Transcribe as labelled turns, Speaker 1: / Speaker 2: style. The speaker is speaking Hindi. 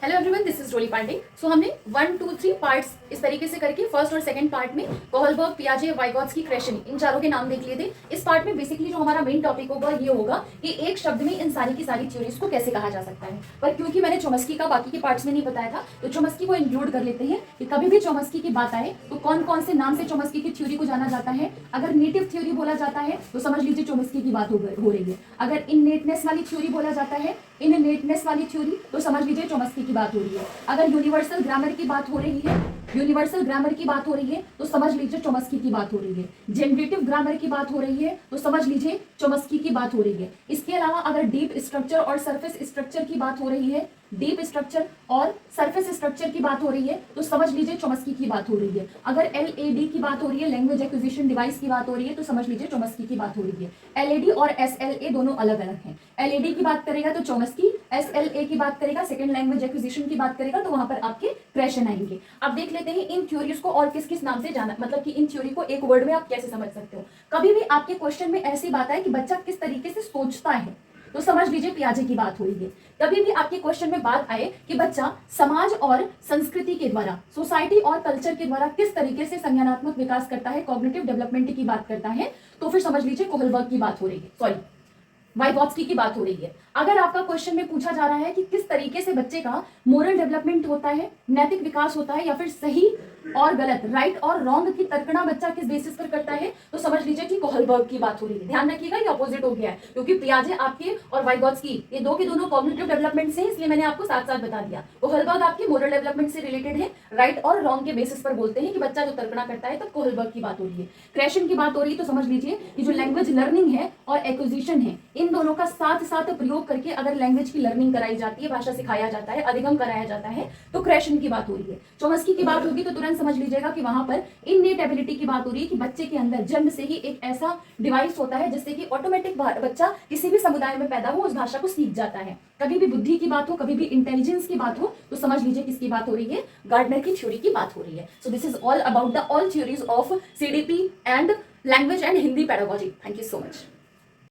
Speaker 1: हेलो एवरीवन, दिस इज रोली पांडे। सो हमने 1, 2, 3 पार्ट्स इस तरीके से करके फर्स्ट और सेकंड पार्ट में कोहलबर्ग, पियाजे, वाइगॉत्स्की, क्रेशनी इन चारों के नाम देख लिए थे। इस पार्ट में बेसिकली जो हमारा मेन टॉपिक होगा ये होगा कि एक शब्द में इन सारी की सारी थ्योरीज को कैसे कहा जा सकता है। पर क्योंकि मैंने चोमस्की का बाकी के पार्ट्स में नहीं बताया था तो चोमस्की को इंक्लूड कर लेते हैं कि कभी भी चोमस्की की बात आए तो कौन कौन से नाम से चोमस्की की थ्योरी को जाना जाता है। अगर नेटिव थ्योरी बोला जाता है तो समझ लीजिए चोमस्की की बात हो रही है। अगर इननेटनेस वाली थ्योरी बोला जाता है, इननेटनेस वाली थ्योरी, तो समझ लीजिए चोमस्की की बात हो रही है। अगर यूनिवर्सल ग्रामर की बात हो रही है, यूनिवर्सल ग्रामर की बात हो रही है तो समझ लीजिए चोमस्की की बात हो रही है। जनरेटिव ग्रामर की बात हो रही है तो समझ लीजिए चोमस्की की बात हो रही है। इसके अलावा अगर डीप स्ट्रक्चर और सरफेस स्ट्रक्चर की बात हो रही है, डीप स्ट्रक्चर और सरफेस स्ट्रक्चर की बात हो रही है तो समझ लीजिए चोमस्की की बात हो रही है। अगर LAD की बात हो रही है, लैंग्वेज एक्विजिशन डिवाइस की बात हो रही है तो समझ लीजिए चोमस्की की बात हो रही है। LAD और SLA दोनों अलग अलग हैं। LAD की बात करेगा तो चोमस्की, SLA की बात करेगा, सेकंड लैंग्वेज एक्विजिशन की बात करेगा तो वहां पर आपके क्रेशन आएंगे। अब देख लेते हैं इन थ्योरीज को और किस किस नाम से जाना, मतलब कि इन थ्योरी को एक वर्ड में आप कैसे समझ सकते हो। कभी भी आपके क्वेश्चन में ऐसी बात है कि बच्चा किस तरीके से सोचता है तो समझ लीजिए पियाजे की बात हो रही है। कभी भी आपके क्वेश्चन में बात आए कि बच्चा समाज और संस्कृति के द्वारा, सोसाइटी और कल्चर के द्वारा किस तरीके से संज्ञानात्मक विकास करता है, कॉग्निटिव डेवलपमेंट की बात करता है, तो फिर समझ लीजिए कोहलबर्ग की बात हो रही है, सॉरी वाइगॉत्स्की की बात हो रही है। अगर आपका क्वेश्चन में पूछा जा रहा है कि किस तरीके से बच्चे का मोरल डेवलपमेंट होता है, नैतिक विकास होता है, या फिर सही और गलत, राइट और रॉन्ग की तर्कना बच्चा किस बेसिस पर करता है, तो समझ लीजिए कि कोहलबर्ग की बात हो रही है। ध्यान रखिएगा ये ऑपोजिट हो गया है क्योंकि पियाजे आपके और वाइगॉत्स्की ये दो के दोनों कॉग्निटिव डेवलपमेंट से, इसलिए मैंने आपको साथ साथ बता दिया। कोहलबर्ग आपके मोरल डेवलपमेंट से रिलेटेड है, राइट और रॉन्ग के बेसिस पर बोलते हैं कि बच्चा जो तर्कना करता है, तब कोहलबर्ग की बात हो रही है। क्रेशन की बात हो रही है तो समझ लीजिए कि जो लैंग्वेज लर्निंग है और एक्विजिशन है, इन दोनों का साथ साथ प्रयोग करके अगर लैंग्वेज की लर्निंग कराई जाती है, भाषा सिखाया जाता है, अधिगम कराया जाता है, तो क्रेशन की बात हो रही है। चोमस्की की बात होगी तो तुरंत समझ लीजिएगा कि वहां पर इननेट एबिलिटी की बात हो रही है कि बच्चे के अंदर जन्म से ही एक ऐसा डिवाइस होता है जिससे कि ऑटोमेटिक बच्चा किसी भी समुदाय में पैदा हो उस भाषा को सीख जाता है। कभी भी बुद्धि की बात हो, कभी भी इंटेलिजेंस की बात हो तो समझ लीजिए किसकी बात हो रही है, गार्डनर की थ्योरी की बात हो रही है। So this is all about the all theories of CDP and language and Hindi pedagogy. Thank you so much.